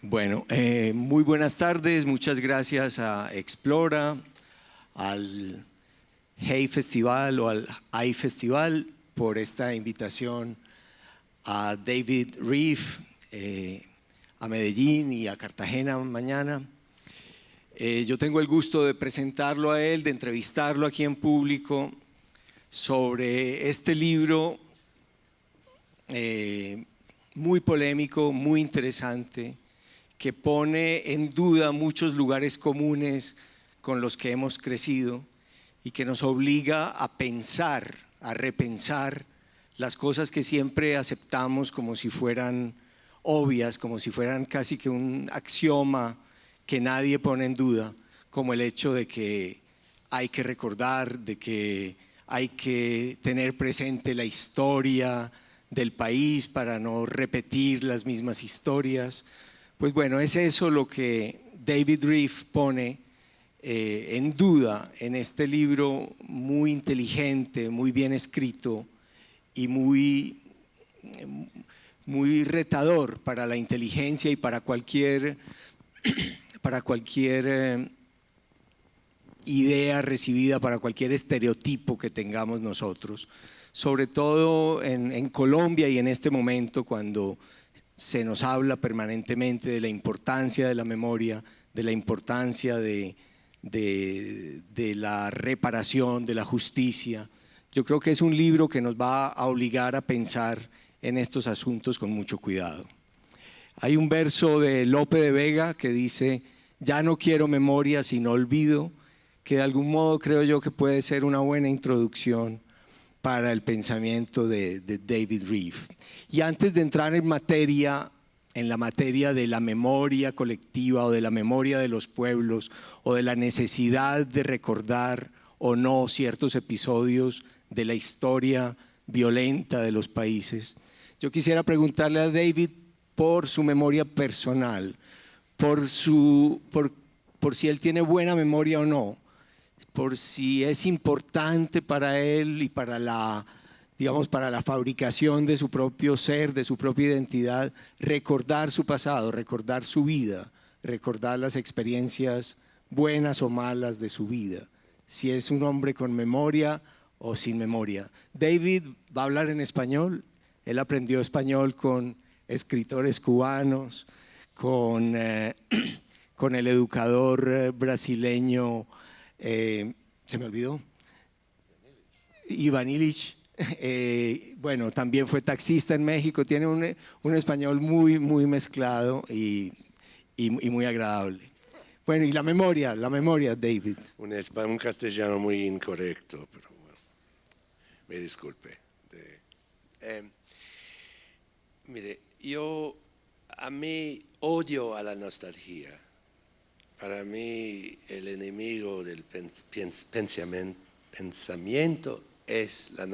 Bueno, muy buenas tardes, muchas gracias a Explora, al Hey Festival o al AI Festival por esta invitación, a David Reef, a Medellín y a Cartagena mañana. Yo tengo el gusto de presentarlo a él, de entrevistarlo aquí en público sobre este libro muy polémico, muy interesante, que pone en duda muchos lugares comunes con los que hemos crecido y que nos obliga a pensar, a repensar las cosas que siempre aceptamos como si fueran obvias, como si fueran casi que un axioma que nadie pone en duda, como el hecho de que hay que recordar, de que hay que tener presente la historia del país para no repetir las mismas historias. Pues bueno, es eso lo que David Reef pone en duda en este libro muy inteligente, muy bien escrito y muy retador para la inteligencia y para cualquier idea recibida, para cualquier estereotipo que tengamos nosotros, sobre todo en Colombia y en este momento cuando se nos habla permanentemente de la importancia de la memoria, de la importancia de la reparación, de la justicia. Yo creo que es un libro que nos va a obligar a pensar en estos asuntos con mucho cuidado. Hay un verso de Lope de Vega que dice: ya no quiero memoria sino olvido, que de algún modo creo yo que puede ser una buena introducción para el pensamiento de David Reef. Y antes de entrar en la materia de la memoria colectiva o de la memoria de los pueblos o de la necesidad de recordar o no ciertos episodios de la historia violenta de los países, yo quisiera preguntarle a David por su memoria personal, por si él tiene buena memoria o no, por si es importante para él y para la fabricación de su propio ser, de su propia identidad, recordar su pasado, recordar su vida, recordar las experiencias buenas o malas de su vida, si es un hombre con memoria o sin memoria. David va a hablar en español, él aprendió español con escritores cubanos, con el educador brasileño, se me olvidó, Iván Illich. Bueno, también fue taxista en México, tiene un español muy, muy mezclado y muy agradable. Bueno, y la memoria, David. Un castellano muy incorrecto, pero bueno, me disculpe. Mire, a mí odio a la nostalgia. Para mí el enemigo del pensamiento es la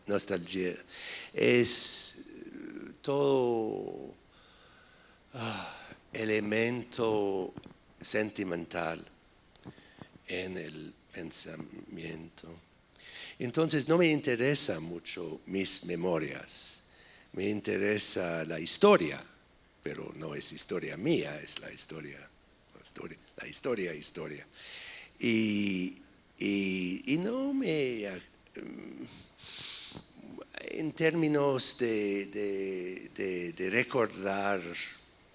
nostalgia. Es todo elemento sentimental en el pensamiento. Entonces no me interesa mucho mis memorias, me interesa la historia, pero no es historia mía, es la historia. Y no me, en términos de recordar,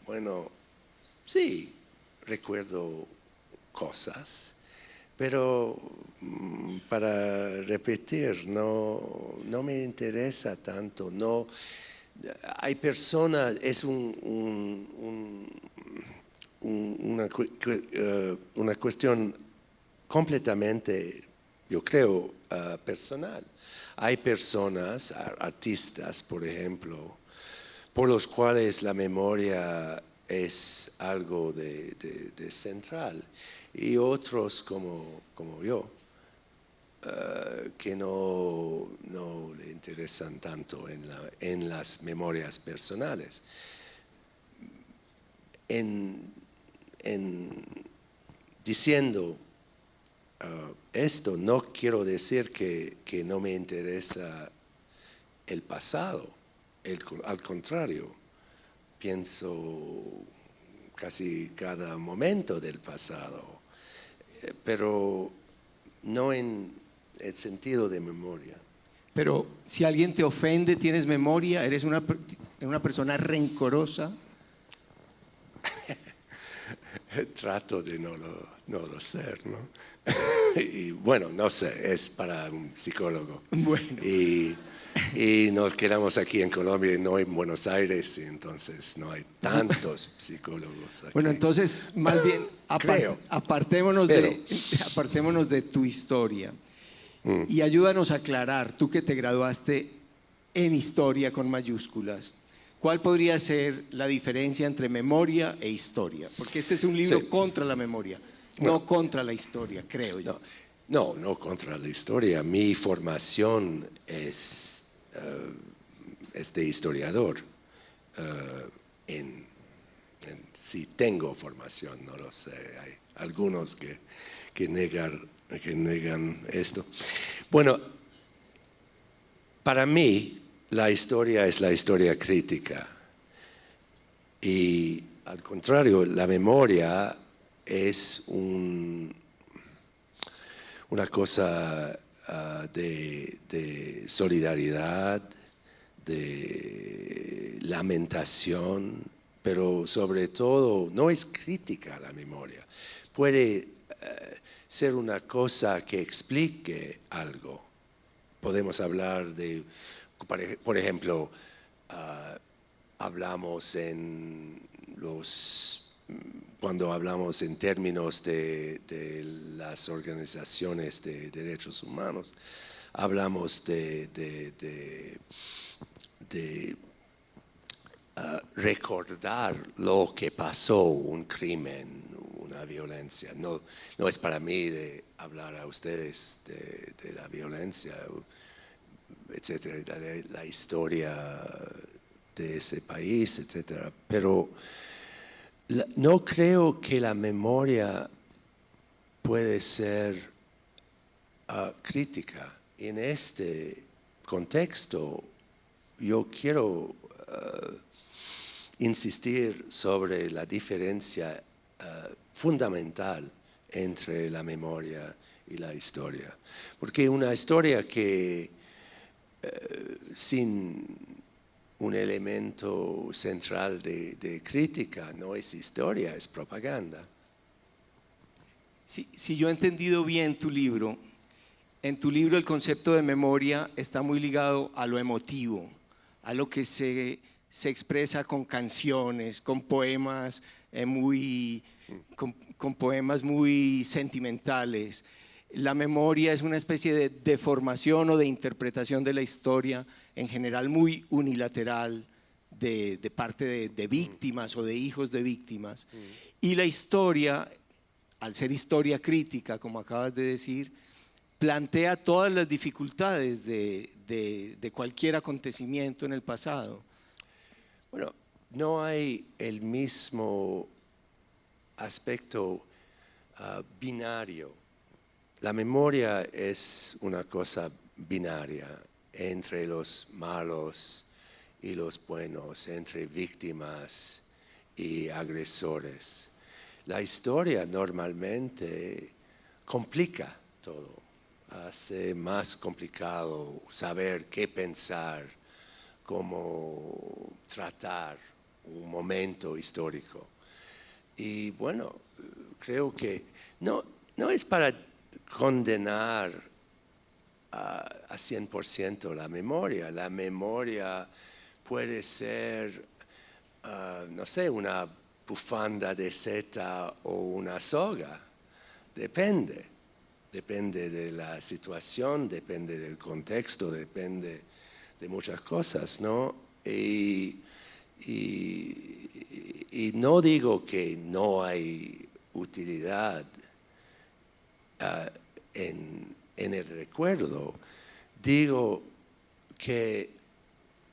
bueno, sí, recuerdo cosas, pero para repetir, no me interesa tanto. No, hay personas, es una cuestión completamente, yo creo, personal. Hay personas, artistas, por ejemplo, por los cuales la memoria es algo de central, y otros como yo, que no le interesan tanto en las memorias personales. Diciendo esto, no quiero decir que no me interesa el pasado. Al contrario, pienso casi cada momento del pasado, pero no en el sentido de memoria. Pero si alguien te ofende, ¿tienes memoria? ¿Eres una persona rencorosa? Trato de no lo ser, ¿no? Y bueno, no sé, es para un psicólogo. Bueno. Y nos quedamos aquí en Colombia y no en Buenos Aires, y entonces no hay tantos psicólogos aquí. Bueno, entonces, más bien, Creo. apartémonos de tu historia y ayúdanos a aclarar, tú que te graduaste en historia con mayúsculas, ¿cuál podría ser la diferencia entre memoria e historia? Porque este es un libro Sí. contra la memoria, no contra la historia, creo yo. No contra la historia. Mi formación es de historiador. Si tengo formación, no lo sé. Hay algunos que negan esto. Bueno, para mí la historia es la historia crítica. Y al contrario, la memoria es una cosa de solidaridad, de lamentación, pero sobre todo no es crítica la memoria. Puede ser una cosa que explique algo. Podemos hablar de, por ejemplo, cuando hablamos en términos de las organizaciones de derechos humanos, hablamos de recordar lo que pasó, un crimen, una violencia. No es para mí de hablar a ustedes de la violencia, etcétera, de la historia de ese país, etcétera. Pero no creo que la memoria puede ser crítica. En este contexto, yo quiero insistir sobre la diferencia fundamental entre la memoria y la historia. Porque una historia que sin un elemento central de crítica no es historia, es propaganda. Si yo he entendido bien tu libro, en tu libro el concepto de memoria está muy ligado a lo emotivo, a lo que se expresa con canciones, con poemas con poemas muy sentimentales. La memoria es una especie de deformación o de interpretación de la historia, en general muy unilateral, de parte de víctimas o de hijos de víctimas. Y la historia, al ser historia crítica, como acabas de decir, plantea todas las dificultades de cualquier acontecimiento en el pasado. Bueno, no hay el mismo aspecto binario. La memoria es una cosa binaria entre los malos y los buenos, entre víctimas y agresores. La historia normalmente complica todo, hace más complicado saber qué pensar, cómo tratar un momento histórico. Y bueno, creo que no es para condenar a 100% la memoria. La memoria puede ser, no sé, una bufanda de seda o una soga. Depende de la situación, depende del contexto, depende de muchas cosas, ¿no? Y no digo que no hay utilidad en el recuerdo, digo que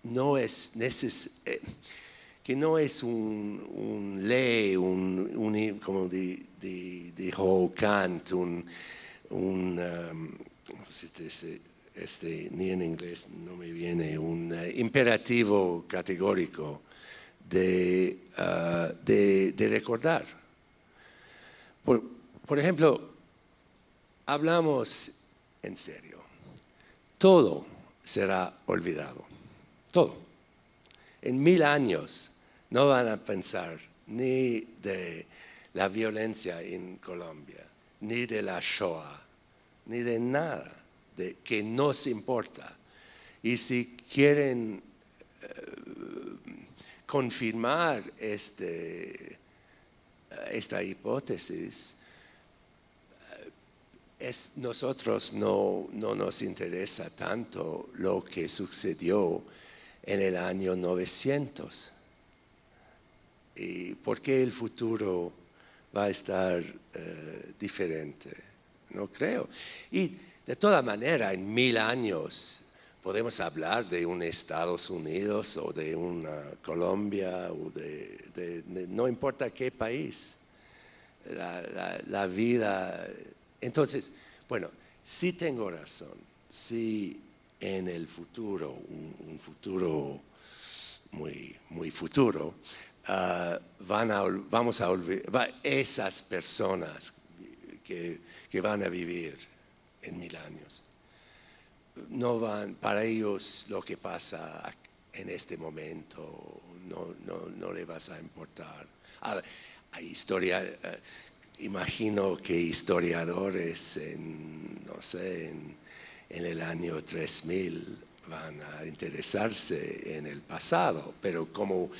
no es un ley, como dijo Kant, ni en inglés no me viene, un imperativo categórico de de recordar. Por ejemplo, hablamos en serio. Todo será olvidado. Todo. En 1000 años no van a pensar ni de la violencia en Colombia, ni de la Shoah, ni de nada que nos importa. Y si quieren confirmar esta hipótesis, nosotros no nos interesa tanto lo que sucedió en el año 900. ¿Y por qué el futuro va a estar diferente? No creo. Y de toda manera, en 1000 años podemos hablar de un Estados Unidos o de una Colombia o no importa qué país. La vida. Entonces, bueno, sí tengo razón. Sí, en el futuro, un futuro muy futuro, vamos a olvidar esas personas que van a vivir en 1000 años. No van, para ellos lo que pasa en este momento no le vas a importar. Hay historia, imagino que historiadores no sé, en el año 3000 van a interesarse en el pasado, pero como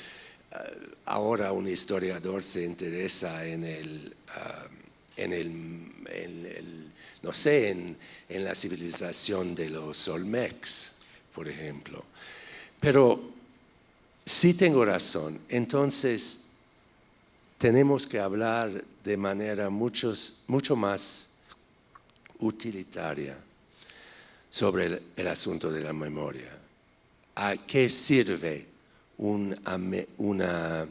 ahora un historiador se interesa no sé, en la civilización de los Olmecs, por ejemplo. Pero sí tengo razón. Entonces, tenemos que hablar de manera mucho más utilitaria sobre el asunto de la memoria. ¿A qué sirve una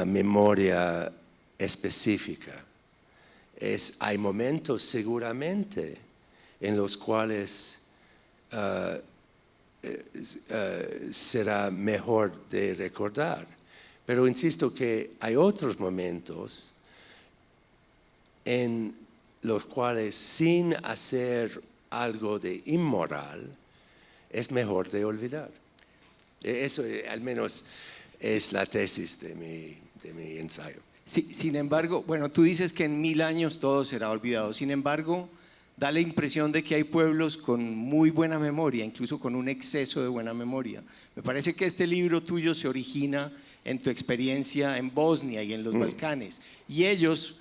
memoria específica? Hay momentos seguramente en los cuales será mejor de recordar. Pero insisto que hay otros momentos en los cuales sin hacer algo de inmoral es mejor de olvidar. Eso al menos es la tesis de mi ensayo. Sí, sin embargo, bueno, tú dices que en 1000 años todo será olvidado. Sin embargo, da la impresión de que hay pueblos con muy buena memoria, incluso con un exceso de buena memoria. Me parece que este libro tuyo se origina en tu experiencia en Bosnia y en los Balcanes. Y ellos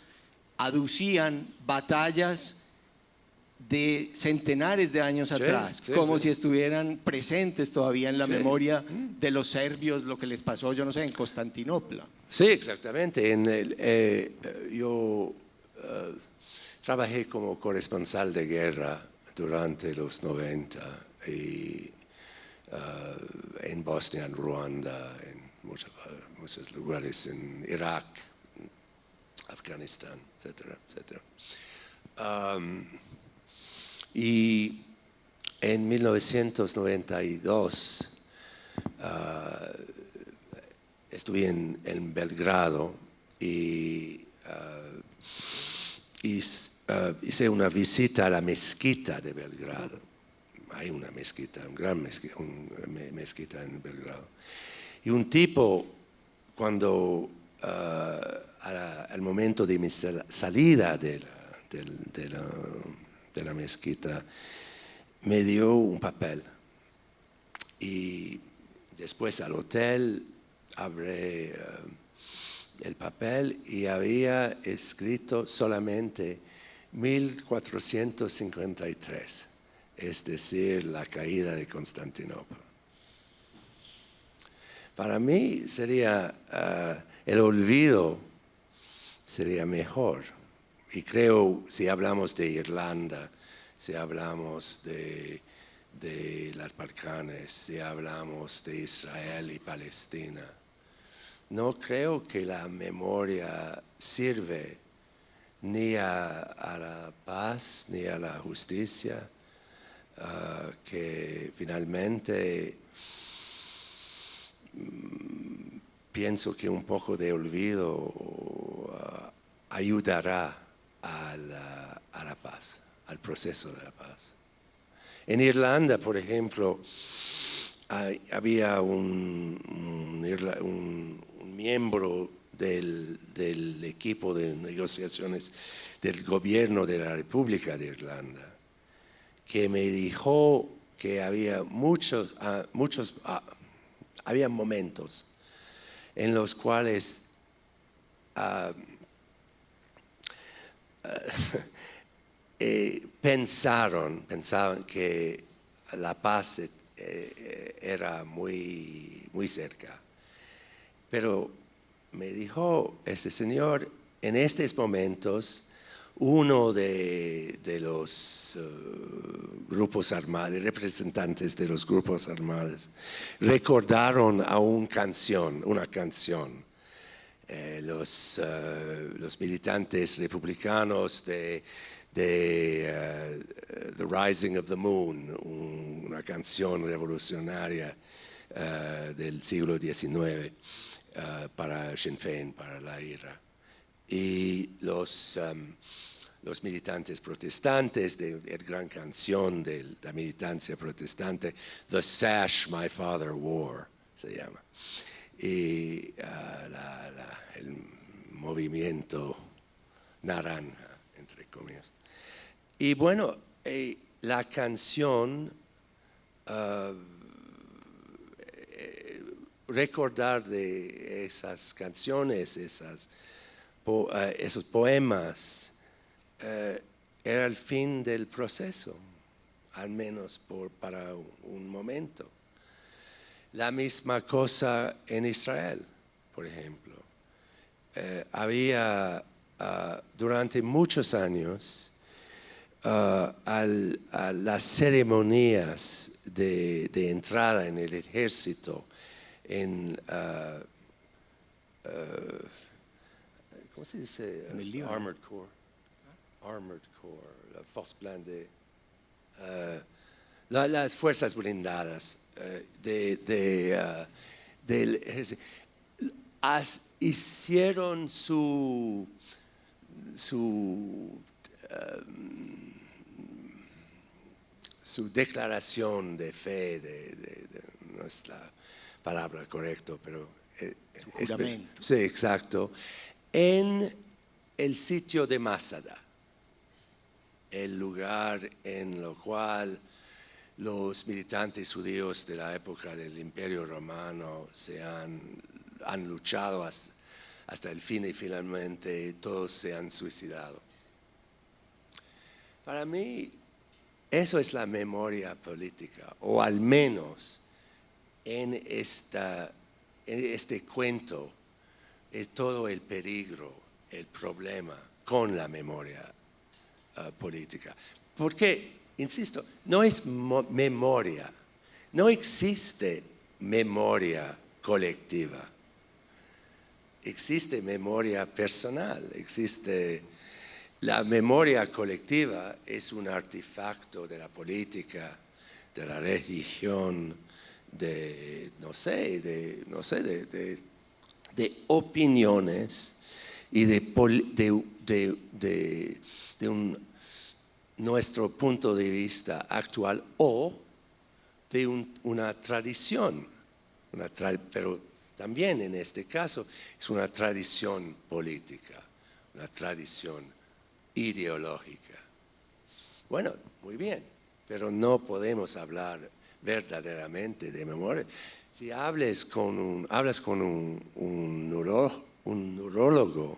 aducían batallas de centenares de años atrás, como si estuvieran presentes todavía en la memoria de los serbios, lo que les pasó, yo no sé, en Constantinopla. Sí, exactamente. Yo trabajé como corresponsal de guerra durante los 90 y en Bosnia, en Ruanda, en muchos lugares, en Irak, Afganistán, etcétera, etcétera. Y en 1992 estuve en Belgrado y hice una visita a la mezquita de Belgrado. Hay una mezquita, una gran mezquita en Belgrado. Y un tipo, cuando al momento de mi salida de la mezquita, me dio un papel. Y después al hotel abrí el papel y había escrito solamente 1453, es decir, la caída de Constantinopla. Para mí sería el olvido sería mejor. Y creo, si hablamos de Irlanda, si hablamos de las Balcanes, si hablamos de Israel y Palestina, no creo que la memoria sirve ni a la paz ni a la justicia, que finalmente pienso que un poco de olvido ayudará a la paz, al proceso de la paz. En Irlanda, por ejemplo, había un miembro del equipo de negociaciones del gobierno de la República de Irlanda que me dijo que había había momentos en los cuales pensaban que la paz era muy, muy cerca. Pero me dijo este señor, en estos momentos, uno de los grupos armados, representantes de los grupos armados, recordaron a una canción. Los militantes republicanos de The Rising of the Moon, una canción revolucionaria del siglo XIX para Sinn Féin, para la IRA. Y los militantes protestantes de la gran canción de la militancia protestante, The Sash My Father Wore, se llama. Y el movimiento naranja, entre comillas. Y bueno, la canción, recordar de esas canciones, esos poemas, era el fin del proceso, al menos para un momento. La misma cosa en Israel, por ejemplo. Había durante muchos años a las ceremonias de entrada en el ejército, ¿cómo se dice? Armored Corps. Armored Corps, la Force Blindée. Las fuerzas blindadas del ejército. Hicieron su declaración de fe, no es la palabra correcta, pero su juramento. Sí, exacto, en el sitio de Masada, el lugar en el cual los militantes judíos de la época del Imperio Romano han luchado hasta el fin y finalmente todos se han suicidado. Para mí, eso es la memoria política, o al menos en este cuento es todo el peligro, el problema con la memoria política. Porque, insisto, no es memoria, no existe memoria colectiva. Existe memoria personal, existe la memoria colectiva, es un artefacto de la política, de la religión, de opiniones y de nuestro punto de vista actual o de una tradición, pero también en este caso es una tradición política, una tradición ideológica. Bueno, muy bien, pero no podemos hablar verdaderamente de memoria. Si hablas con un neurólogo,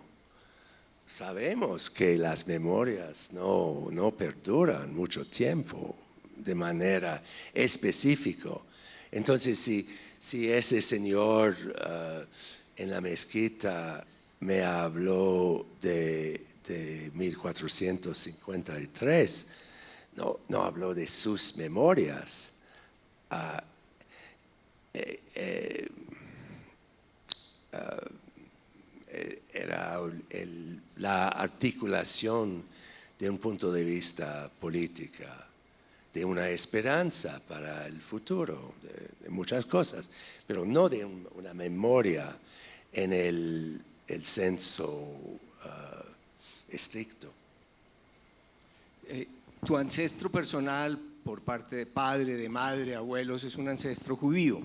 sabemos que las memorias no perduran mucho tiempo de manera específica. Entonces, si ese señor en la mezquita me habló de 1453, no habló de sus memorias. Era la articulación de un punto de vista política de una esperanza para el futuro, de muchas cosas, pero no de una memoria en el senso estricto. Tu ancestro personal por parte de padre, de madre, abuelos, es un ancestro judío.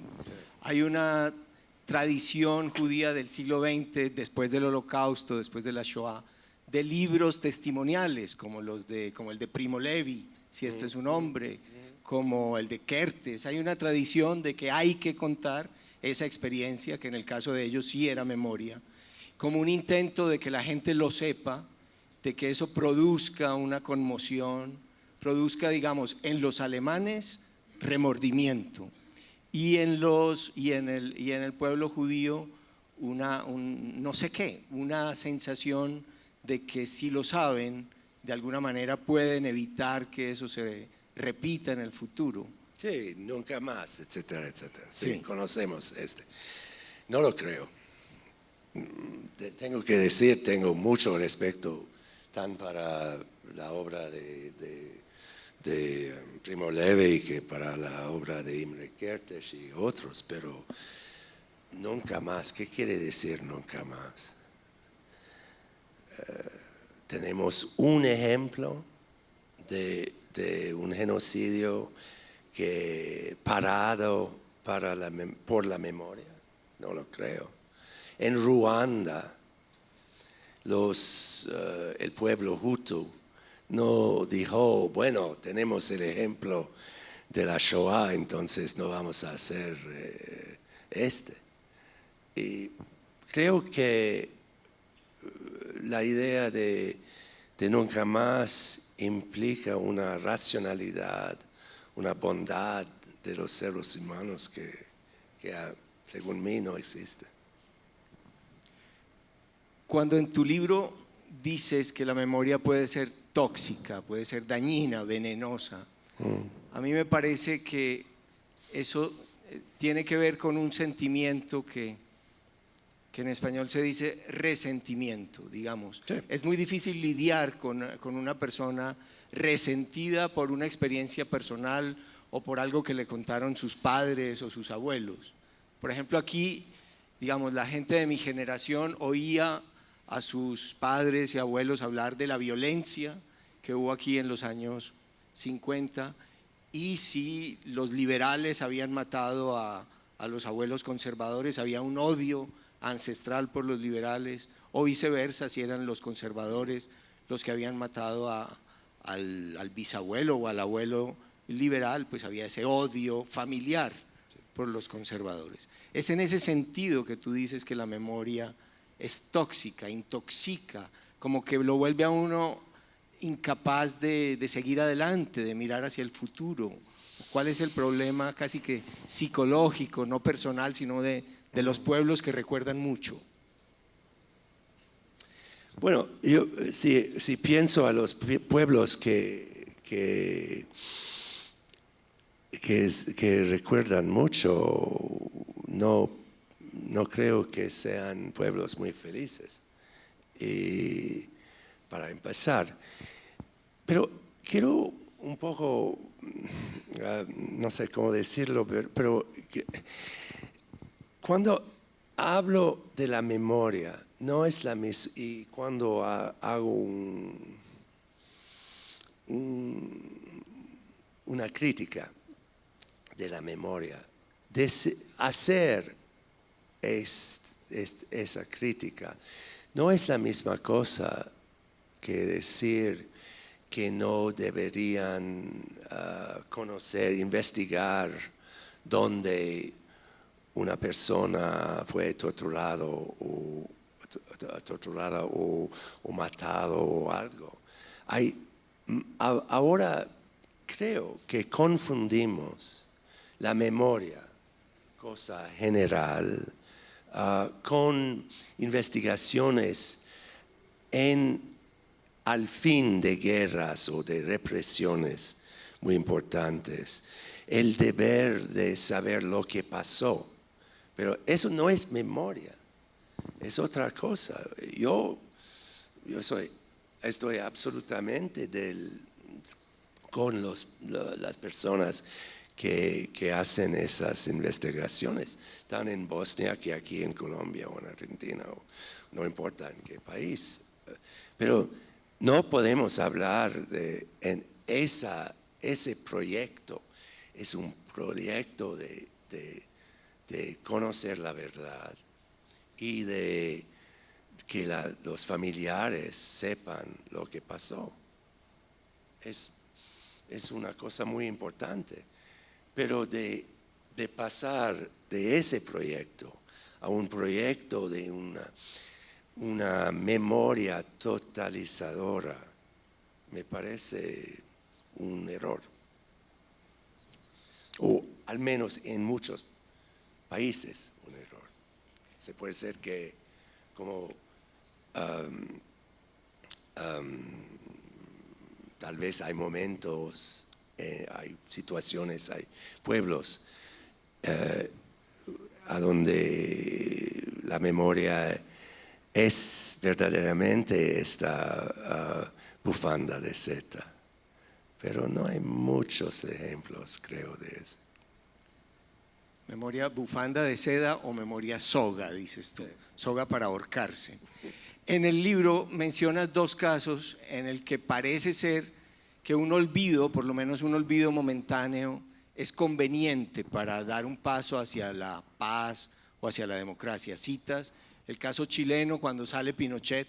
Hay una tradición judía del siglo XX, después del Holocausto, después de la Shoah, de libros testimoniales, como el de Primo Levi, si esto es un hombre, como el de Kertész. Hay una tradición de que hay que contar esa experiencia, que en el caso de ellos sí era memoria, como un intento de que la gente lo sepa, de que eso produzca una conmoción, produzca, digamos, en los alemanes remordimiento y en el pueblo judío no sé qué, una sensación de que si lo saben, de alguna manera pueden evitar que eso se repita en el futuro. Sí, nunca más, etcétera, etcétera. Sí. Sí, conocemos este. No lo creo. Tengo que decir, tengo mucho respeto tan para la obra de Primo Levi que para la obra de Imre Kertész y otros, pero nunca más. ¿Qué quiere decir nunca más? Tenemos un ejemplo de un genocidio que parado por la memoria, no lo creo. En Ruanda, el pueblo hutu no dijo, bueno, tenemos el ejemplo de la Shoah, entonces no vamos a hacer este. Y creo que la idea de nunca más implica una racionalidad, una bondad de los seres humanos que según mí no existe. Cuando en tu libro dices que la memoria puede ser tóxica, puede ser dañina, venenosa, a mí me parece que eso tiene que ver con un sentimiento que en español se dice resentimiento, digamos. Sí. Es muy difícil lidiar con una persona resentida por una experiencia personal o por algo que le contaron sus padres o sus abuelos. Por ejemplo, aquí, digamos, la gente de mi generación oía a sus padres y abuelos hablar de la violencia que hubo aquí en los años 50 y si los liberales habían matado a los abuelos conservadores, había un odio ancestral por los liberales, o viceversa, si eran los conservadores los que habían matado al bisabuelo o al abuelo liberal, pues había ese odio familiar por los conservadores. Es en ese sentido que tú dices que la memoria es tóxica, intoxica, como que lo vuelve a uno incapaz de seguir adelante, de mirar hacia el futuro. ¿Cuál es el problema casi que psicológico, no personal, sino de los pueblos que recuerdan mucho? Bueno, yo si pienso a los pueblos que recuerdan mucho, no creo que sean pueblos muy felices. Y para empezar, pero quiero un poco, no sé cómo decirlo, pero cuando hablo de la memoria, no es la misma, y cuando hago una crítica de la memoria, hacer esa crítica no es la misma cosa que decir que no deberían conocer, investigar dónde una persona fue torturada o matado o algo. Ahora creo que confundimos la memoria, cosa general, con investigaciones al fin de guerras o de represiones muy importantes, el deber de saber lo que pasó. Pero eso no es memoria, es otra cosa. Yo estoy absolutamente con las personas que hacen esas investigaciones, tan en Bosnia que aquí en Colombia o en Argentina, o no importa en qué país. Pero no podemos hablar en ese proyecto. Es un proyecto de conocer la verdad y de que los familiares sepan lo que pasó. Es una cosa muy importante. Pero de pasar de ese proyecto a un proyecto de una memoria totalizadora, me parece un error. O al menos en muchos países un error. Se puede ser que como tal vez hay momentos, hay situaciones, hay pueblos a donde la memoria es verdaderamente esta bufanda de seda. Pero no hay muchos ejemplos, creo, de eso. Memoria bufanda de seda o memoria soga, dices tú, soga para ahorcarse. En el libro mencionas dos casos en el que parece ser que un olvido, por lo menos un olvido momentáneo, es conveniente para dar un paso hacia la paz o hacia la democracia. Citas el caso chileno cuando sale Pinochet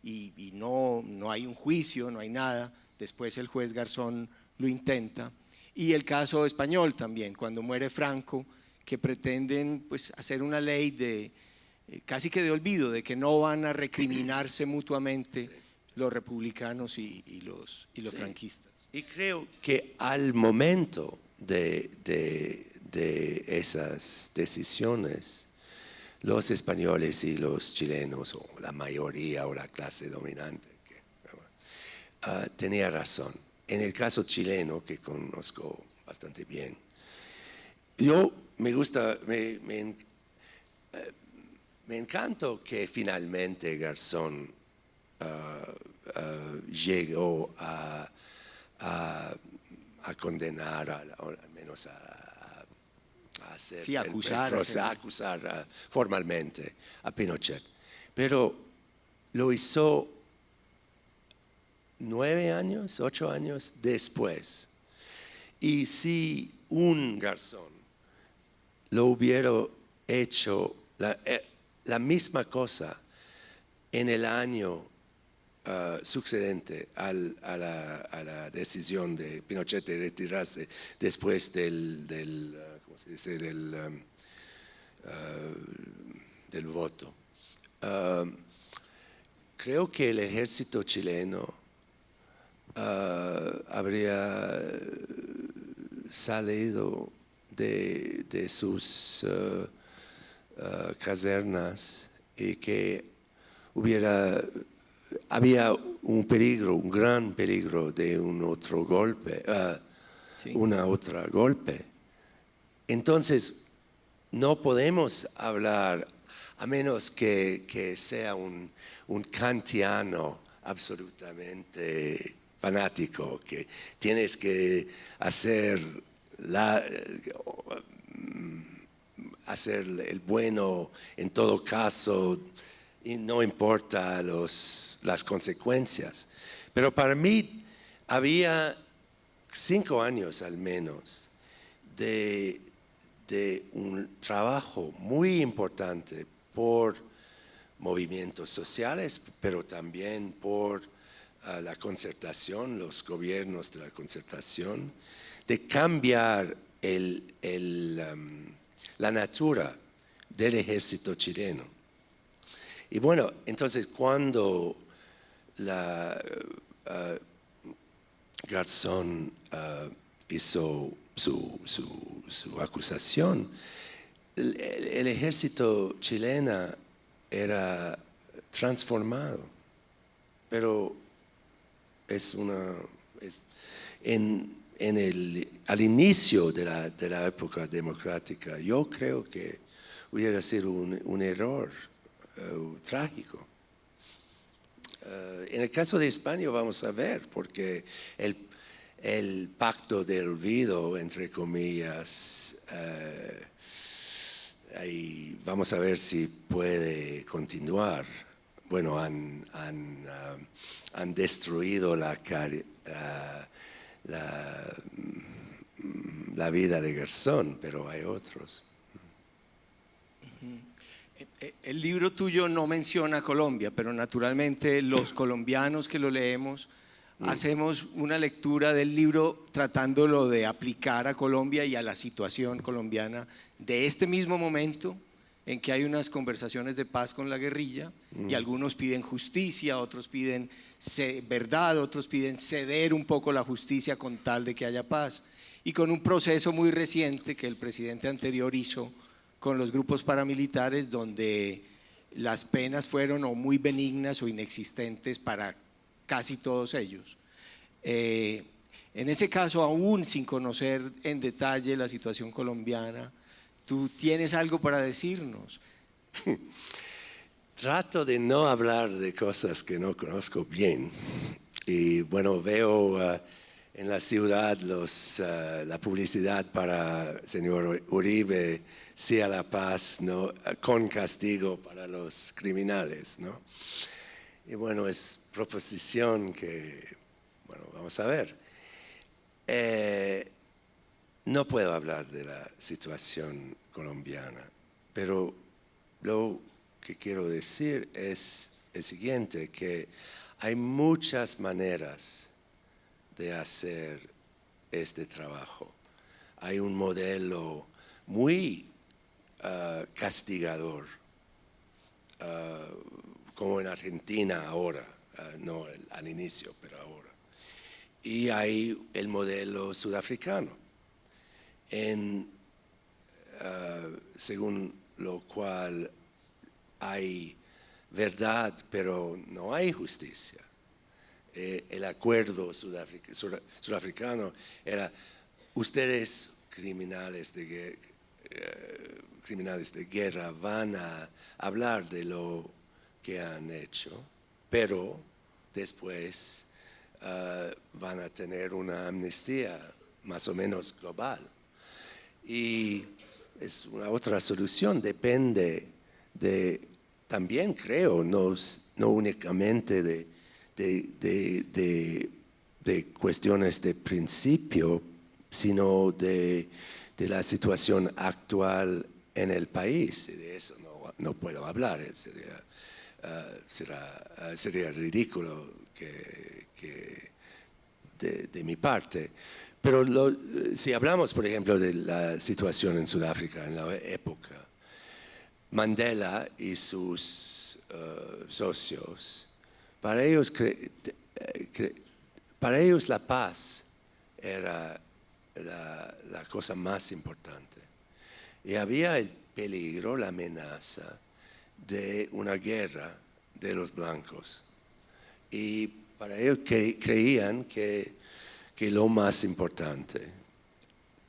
y no hay un juicio, no hay nada, después el juez Garzón lo intenta, y el caso español también, cuando muere Franco, que pretenden pues hacer una ley de casi que de olvido, de que no van a recriminarse mutuamente los republicanos y los franquistas. Y creo que al momento de esas decisiones, los españoles y los chilenos, o la mayoría o la clase dominante, tenía razón. En el caso chileno, que conozco bastante bien, yo me encantó que finalmente Garzón llegó a condenar, al menos a hacer acusar formalmente a Pinochet. Pero lo hizo 8 años después. Y si un Garzón lo hubiera hecho la misma cosa en el año sucedente a la decisión de Pinochet de retirarse después ¿cómo se dice? del voto. Creo que el ejército chileno habría salido de sus casernas y que había un peligro, un gran peligro de un otro golpe, una otra golpe. Entonces, no podemos hablar, a menos que sea un kantiano absolutamente fanático, que tienes que hacer el bueno en todo caso, y no importa las consecuencias. Pero para mí había 5 años al menos de un trabajo muy importante por movimientos sociales, pero también por la concertación, los gobiernos de la concertación, de cambiar la natura del ejército chileno. Y bueno, entonces cuando Garzón hizo su acusación, el ejército chileno era transformado, pero al inicio de la época democrática, yo creo que hubiera sido un error trágico. En el caso de España vamos a ver, porque el pacto del olvido, entre comillas, ahí vamos a ver si puede continuar. Bueno, han destruido la vida de Garzón, pero hay otros. El libro tuyo no menciona Colombia, pero naturalmente los colombianos que lo leemos hacemos una lectura del libro tratándolo de aplicar a Colombia y a la situación colombiana de este mismo momento en que hay unas conversaciones de paz con la guerrilla y algunos piden justicia, otros piden verdad, otros piden ceder un poco la justicia con tal de que haya paz, y con un proceso muy reciente que el presidente anterior hizo con los grupos paramilitares, donde las penas fueron o muy benignas o inexistentes para casi todos ellos. En ese caso, aún sin conocer en detalle la situación colombiana, ¿tú tienes algo para decirnos? Trato de no hablar de cosas que no conozco bien. Y bueno, veo en la ciudad la publicidad para señor Uribe, sí a la paz, ¿no? Con castigo para los criminales, ¿no? Y bueno, es proposición que, bueno, vamos a ver. No puedo hablar de la situación colombiana, pero lo que quiero decir es el siguiente, que hay muchas maneras de hacer este trabajo. Hay un modelo muy castigador, como en Argentina ahora, no al inicio, pero ahora. Y hay el modelo sudafricano, según lo cual hay verdad, pero no hay justicia. El acuerdo sudafricano era: ustedes, criminales de guerra, van a hablar de lo que han hecho, pero después van a tener una amnistía más o menos global. Y es una otra solución, depende de, también creo, no únicamente de cuestiones de principio, sino de la situación actual en el país. Y de eso no puedo hablar, sería ridículo de mi parte. Pero si hablamos, por ejemplo, de la situación en Sudáfrica en la época, Mandela y sus socios, para ellos la paz era la cosa más importante. Y había el peligro, la amenaza de una guerra de los blancos. Y para ellos creían que lo más importante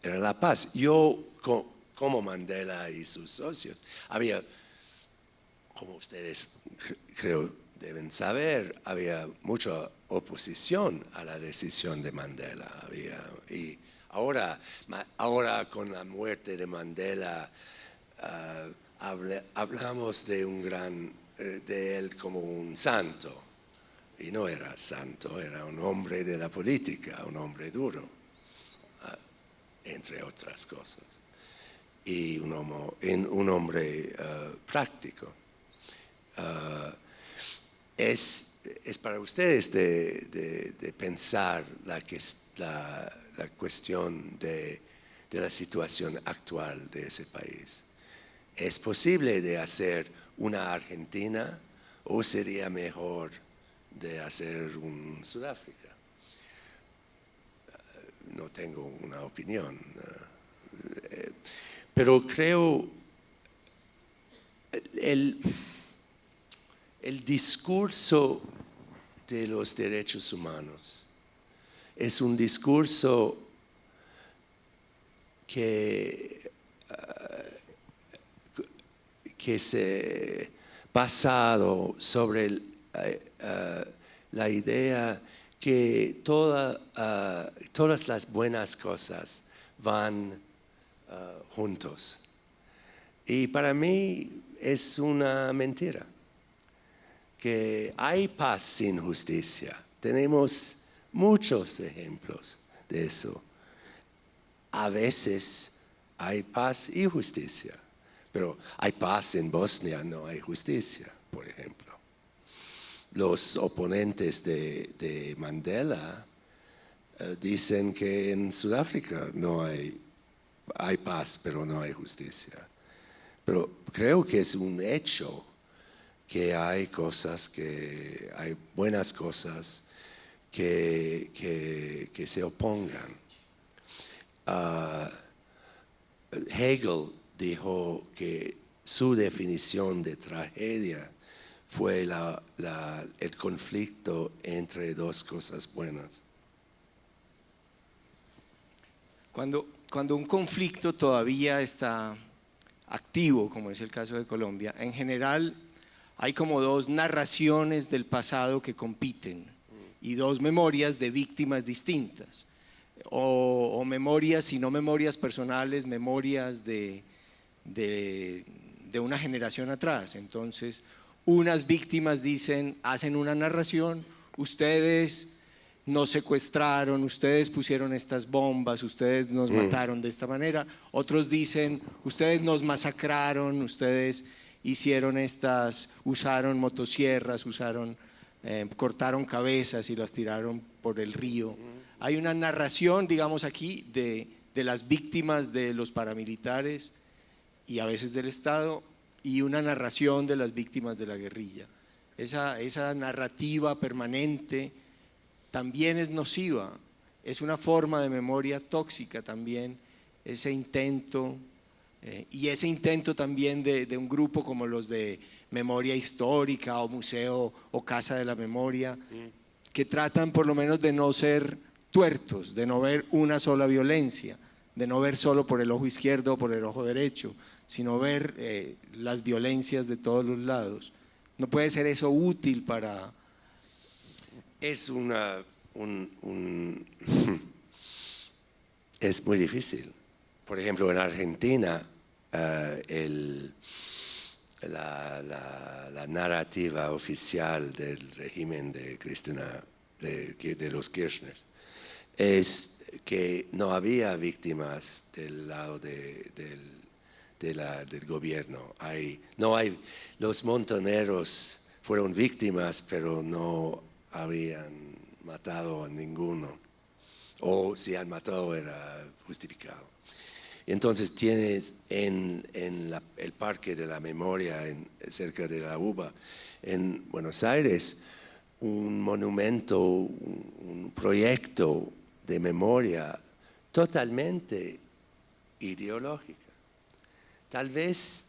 era la paz. Yo, como Mandela y sus socios, había, como ustedes creo deben saber, había mucha oposición a la decisión de Mandela. Y ahora con la muerte de Mandela, hablamos de él como un santo. Y no era santo, era un hombre de la política, un hombre duro, entre otras cosas. Y un hombre práctico. Es para ustedes de pensar la cuestión de la situación actual de ese país. ¿Es posible de hacer una Argentina o sería mejor de hacer un Sudáfrica? No tengo una opinión, pero creo el discurso de los derechos humanos es un discurso que se basado sobre la idea que todas las buenas cosas van juntos. Y para mí es una mentira, que hay paz sin justicia. Tenemos muchos ejemplos de eso. A veces hay paz y justicia, pero hay paz en Bosnia, no hay justicia, por ejemplo. Los oponentes de Mandela dicen que en Sudáfrica no hay paz, pero no hay justicia. Pero creo que es un hecho que hay buenas cosas que se opongan. Hegel dijo que su definición de tragedia fue el conflicto entre dos cosas buenas. Cuando un conflicto todavía está activo, como es el caso de Colombia, en general hay como dos narraciones del pasado que compiten y dos memorias de víctimas distintas, o memorias, si no memorias personales, memorias de una generación atrás. Entonces, unas víctimas hacen una narración: ustedes nos secuestraron, ustedes pusieron estas bombas, ustedes nos mataron de esta manera. Otros dicen: ustedes nos masacraron, ustedes usaron motosierras, cortaron cabezas y las tiraron por el río. Hay una narración, digamos aquí, de las víctimas de los paramilitares y a veces del Estado, y una narración de las víctimas de la guerrilla. Esa narrativa permanente también es nociva, es una forma de memoria tóxica también, ese intento también de un grupo como los de Memoria Histórica o Museo o Casa de la Memoria, que tratan por lo menos de no ser tuertos, de no ver una sola violencia, de no ver solo por el ojo izquierdo o por el ojo derecho, sino ver las violencias de todos los lados. ¿No puede ser eso útil para...? Es es muy difícil. Por ejemplo, en Argentina, la narrativa oficial del régimen de Cristina, de los Kirchner, es que no había víctimas del lado del gobierno. Los montoneros fueron víctimas, pero no habían matado a ninguno, o si han matado era justificado. Entonces tienes en el Parque de la Memoria, cerca de la UBA, en Buenos Aires, un monumento, un proyecto de memoria totalmente ideológica. Tal vez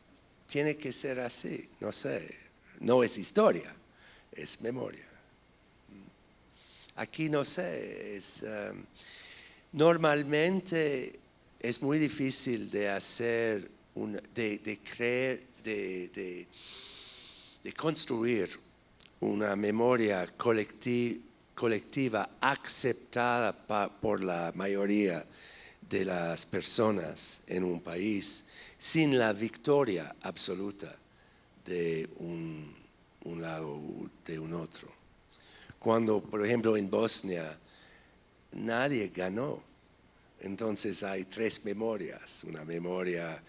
tiene que ser así, no sé, no es historia, es memoria. Aquí no sé, normalmente es muy difícil de hacer, de construir una memoria colectiva aceptada por la mayoría de las personas en un país sin la victoria absoluta de un lado o de un otro. Cuando, por ejemplo, en Bosnia nadie ganó, entonces hay tres memorias: una memoria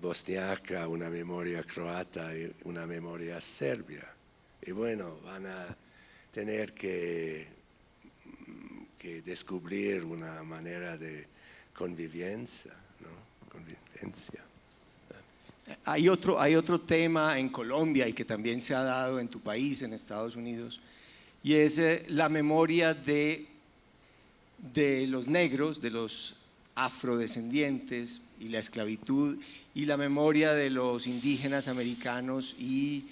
bosniaca, una memoria croata y una memoria serbia. Y bueno, van a tener que descubrir una manera de convivencia, ¿no? Convivencia. Hay otro tema en Colombia y que también se ha dado en tu país, en Estados Unidos, y es la memoria de los negros, de los afrodescendientes y la esclavitud, y la memoria de los indígenas americanos y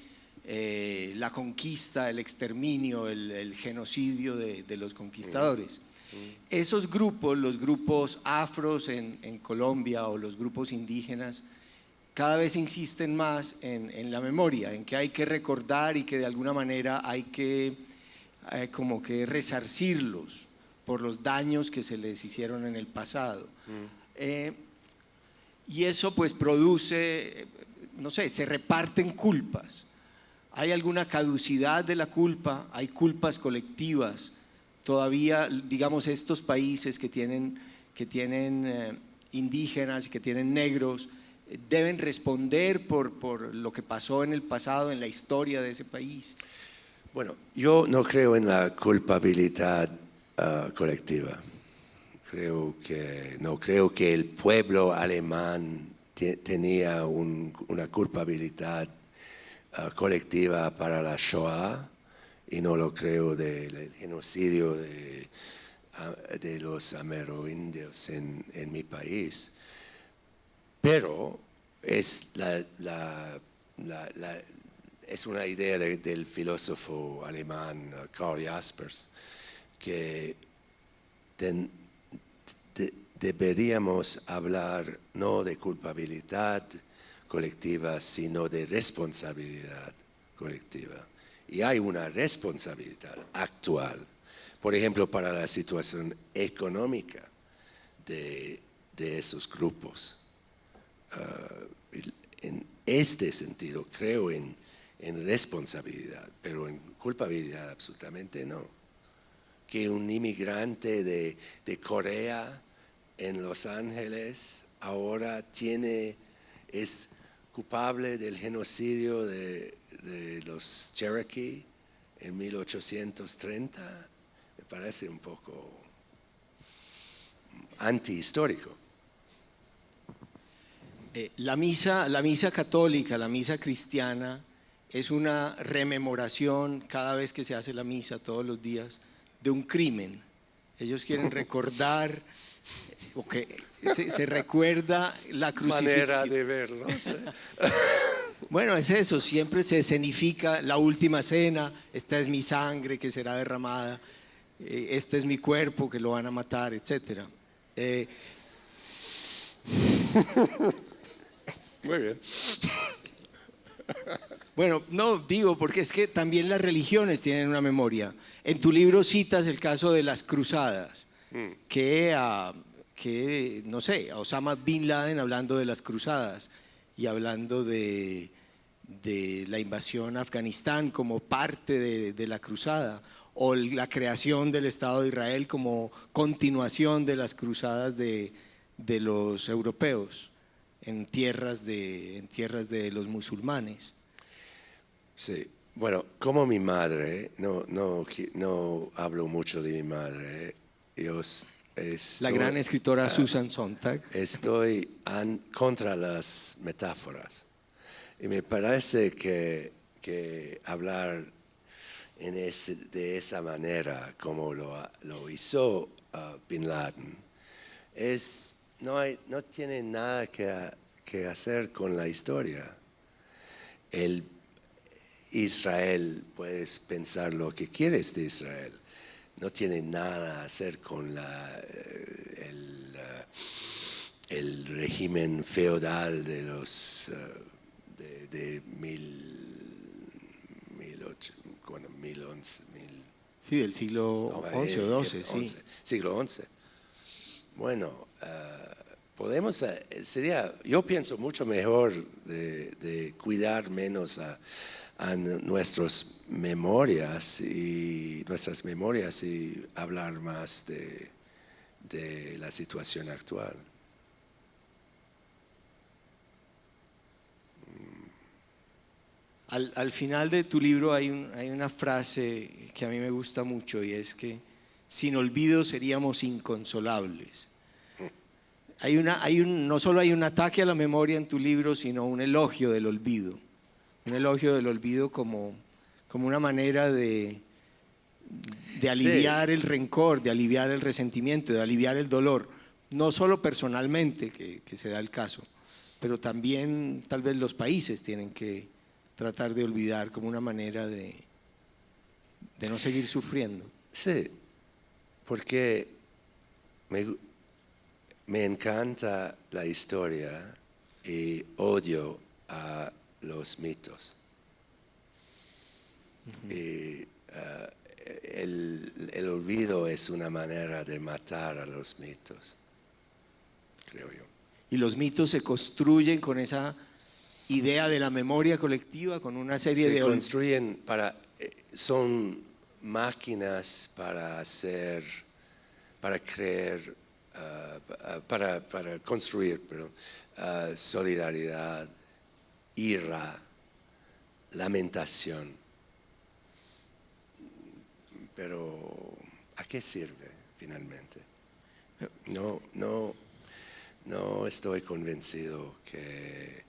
la conquista, el exterminio, el genocidio de los conquistadores. Esos grupos, los grupos afros en Colombia o los grupos indígenas, cada vez insisten más en la memoria, en que hay que recordar y que de alguna manera hay que como que resarcirlos por los daños que se les hicieron en el pasado. Y eso pues produce, no sé, se reparten culpas. ¿Hay alguna caducidad de la culpa? ¿Hay culpas colectivas? Todavía, digamos, estos países que tienen indígenas y que tienen negros, deben responder por lo que pasó en el pasado, en la historia de ese país. Bueno, yo no creo en la culpabilidad colectiva. No creo que el pueblo alemán tenía una culpabilidad colectiva para la Shoah, y no lo creo del genocidio de los amerindios en mi país. Pero es es una idea del filósofo alemán Karl Jaspers, que deberíamos hablar no de culpabilidad colectiva, sino de responsabilidad colectiva. Y hay una responsabilidad actual, por ejemplo, para la situación económica de esos grupos. En este sentido, creo en responsabilidad, pero en culpabilidad absolutamente no. Que un inmigrante de Corea en Los Ángeles ahora es culpable del genocidio de los Cherokee en 1830, me parece un poco antihistórico. La misa católica, la misa cristiana, es una rememoración cada vez que se hace la misa, todos los días, de un crimen. Ellos quieren recordar, o que se recuerda la crucifixión. Manera de verlo. ¿Sí? Bueno, es eso, siempre se escenifica la última cena, esta es mi sangre que será derramada, este es mi cuerpo que lo van a matar, etc. Muy bien. Bueno, no digo, porque es que también las religiones tienen una memoria. En tu libro citas el caso de las cruzadas, que no sé, a Osama Bin Laden hablando de las cruzadas y hablando de la invasión a Afganistán como parte de la cruzada, o la creación del Estado de Israel como continuación de las cruzadas de los europeos en tierras de los musulmanes. Sí, bueno, como mi madre, no hablo mucho de mi madre. La gran escritora Susan Sontag. Estoy contra las metáforas. Y me parece que hablar de esa manera, como lo hizo Bin Laden, no tiene nada que hacer con la historia. Israel, puedes pensar lo que quieres de Israel, no tiene nada que hacer con el régimen feudal de los de 1011. Sí, del siglo XI o XII, sí. Siglo XI. Bueno, yo pienso mucho mejor de cuidar menos a nuestras memorias y hablar más de la situación actual. Al final de tu libro hay una frase que a mí me gusta mucho, y es que sin olvido seríamos inconsolables. No solo hay un ataque a la memoria en tu libro, sino un elogio del olvido. Un elogio del olvido como una manera de aliviar el rencor, de aliviar el resentimiento, de aliviar el dolor. No solo personalmente, que se da el caso, pero también tal vez los países tienen que tratar de olvidar como una manera de no seguir sufriendo. Sí, porque me encanta la historia y odio a los mitos. Y es una manera de matar a los mitos, creo yo. Y los mitos se construyen con esa idea de la memoria colectiva, con una serie Se de... construyen son máquinas para hacer, para creer, para construir, perdón, solidaridad, ira, lamentación. Pero ¿a qué sirve finalmente? No estoy convencido que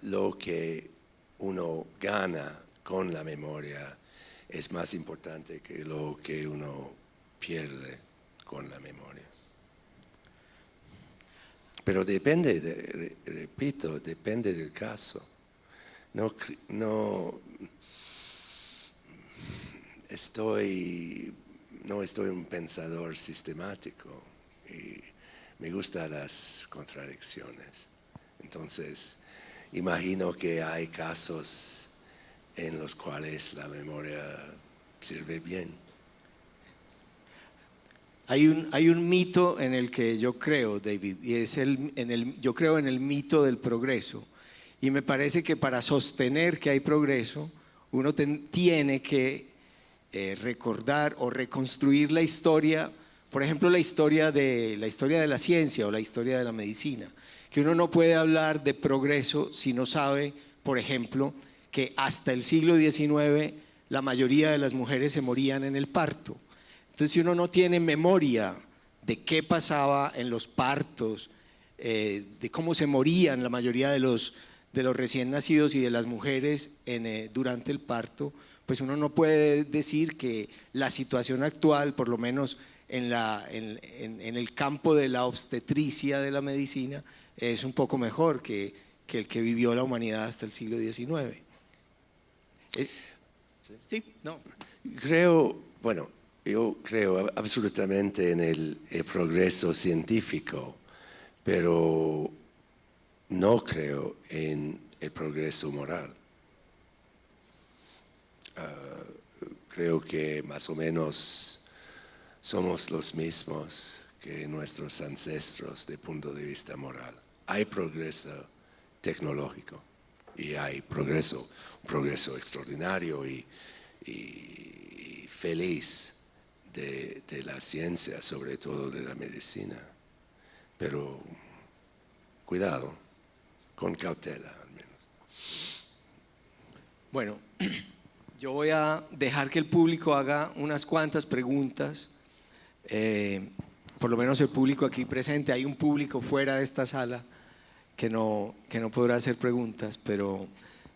lo que uno gana con la memoria es más importante que lo que uno pierde con la memoria. Pero depende, repito, depende del caso. No estoy un pensador sistemático y me gustan las contradicciones. Entonces, imagino que hay casos en los cuales la memoria sirve bien. Hay un mito en el que yo creo, David, y es yo creo en el mito del progreso. Y me parece que para sostener que hay progreso, uno tiene que recordar o reconstruir la historia, por ejemplo, la historia de la ciencia o la historia de la medicina. Que uno no puede hablar de progreso si no sabe, por ejemplo, que hasta el siglo XIX la mayoría de las mujeres se morían en el parto. Entonces, si uno no tiene memoria de qué pasaba en los partos, de cómo se morían la mayoría de los recién nacidos y de las mujeres durante el parto, pues uno no puede decir que la situación actual, por lo menos en el campo de la obstetricia de la medicina, es un poco mejor que el que vivió la humanidad hasta el siglo XIX. Sí, no. Yo creo absolutamente en el progreso científico, pero no creo en el progreso moral. Creo que más o menos somos los mismos que nuestros ancestros desde el punto de vista moral. Hay progreso tecnológico y hay un progreso extraordinario y feliz de la ciencia, sobre todo de la medicina. Pero cuidado, con cautela al menos. Bueno, yo voy a dejar que el público haga unas cuantas preguntas, por lo menos el público aquí presente. Hay un público fuera de esta sala que no podrá hacer preguntas, pero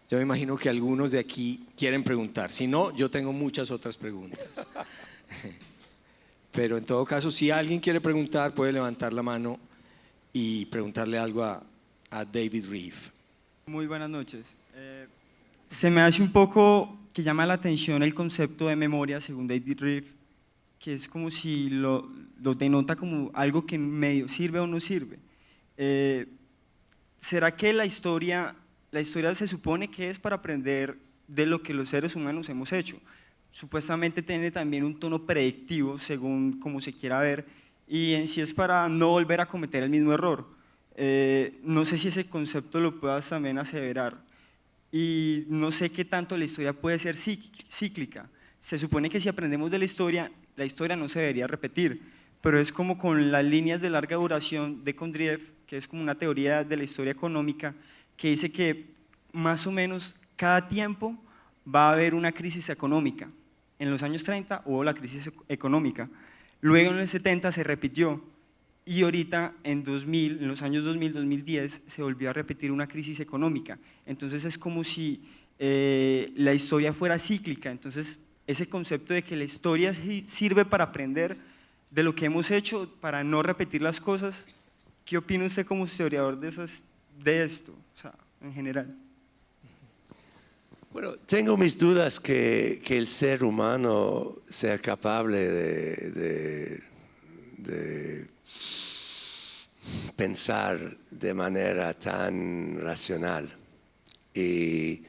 yo me imagino que algunos de aquí quieren preguntar. Si no, yo tengo muchas otras preguntas. Pero en todo caso, si alguien quiere preguntar, puede levantar la mano y preguntarle algo a David Reeve. Muy buenas noches. Se me hace un poco que llama la atención el concepto de memoria, según David Reeve, que es como si lo denota como algo que medio sirve o no sirve. ¿Será que la historia se supone que es para aprender de lo que los seres humanos hemos hecho? Supuestamente tiene también un tono predictivo, según como se quiera ver, y en sí es para no volver a cometer el mismo error. No sé si ese concepto lo puedas también aseverar. Y no sé qué tanto la historia puede ser cíclica. Se supone que si aprendemos de la historia no se debería repetir, pero es como con las líneas de larga duración de Kondriev, que es como una teoría de la historia económica, que dice que más o menos cada tiempo va a haber una crisis económica. En los años 30 hubo la crisis económica, luego en los 70 se repitió, y ahorita en los años 2000, 2010 se volvió a repetir una crisis económica. Entonces es como si la historia fuera cíclica. Entonces ese concepto de que la historia sirve para aprender de lo que hemos hecho, para no repetir las cosas, ¿qué opina usted como historiador de esto, o sea, en general? Bueno, tengo mis dudas que el ser humano sea capaz de pensar de manera tan racional. Y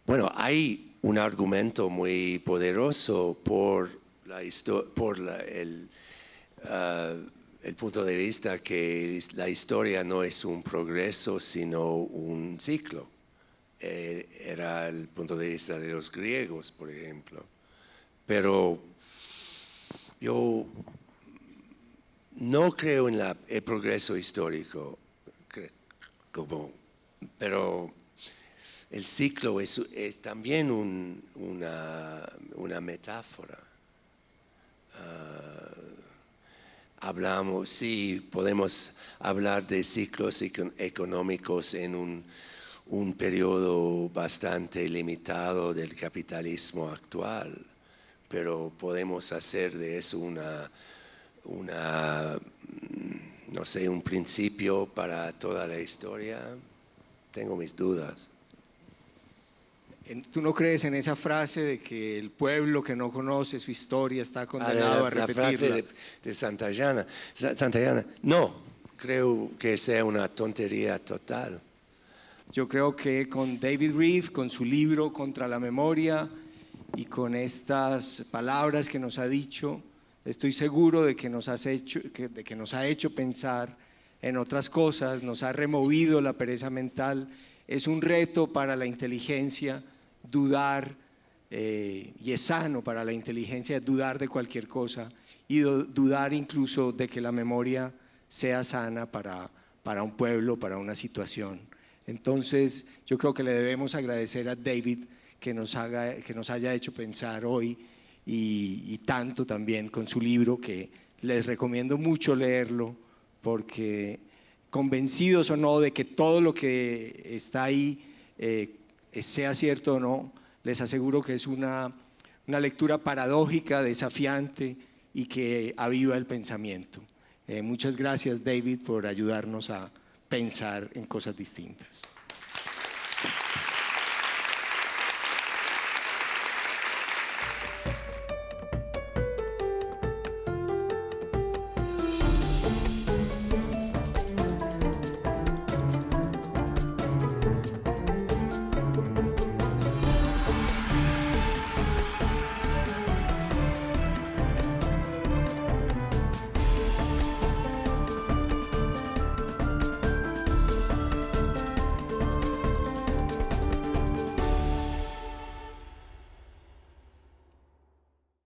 bueno, hay un argumento muy poderoso por el punto de vista que la historia no es un progreso, sino un ciclo. Era el punto de vista de los griegos, por ejemplo. Pero yo no creo en el progreso histórico, pero el ciclo es también una metáfora. Sí, podemos hablar de ciclos económicos en un periodo bastante limitado del capitalismo actual, pero podemos hacer de eso no sé, un principio para toda la historia. Tengo mis dudas. ¿Tú no crees en esa frase de que el pueblo que no conoce su historia está condenado a repetirla? La frase de Santayana. No, creo que sea una tontería total. Yo creo que con David Reeve, con su libro Contra la Memoria y con estas palabras que nos ha dicho, estoy seguro de que nos ha hecho pensar en otras cosas, nos ha removido la pereza mental. Es un reto para la inteligencia dudar, y es sano para la inteligencia dudar de cualquier cosa y dudar incluso de que la memoria sea sana para un pueblo, para una situación. Entonces yo creo que le debemos agradecer a David que nos haya hecho pensar hoy y tanto también con su libro, que les recomiendo mucho leerlo, porque convencidos o no de que todo lo que está ahí sea cierto o no, les aseguro que es una lectura paradójica, desafiante y que aviva el pensamiento. Muchas gracias, David, por ayudarnos a pensar en cosas distintas.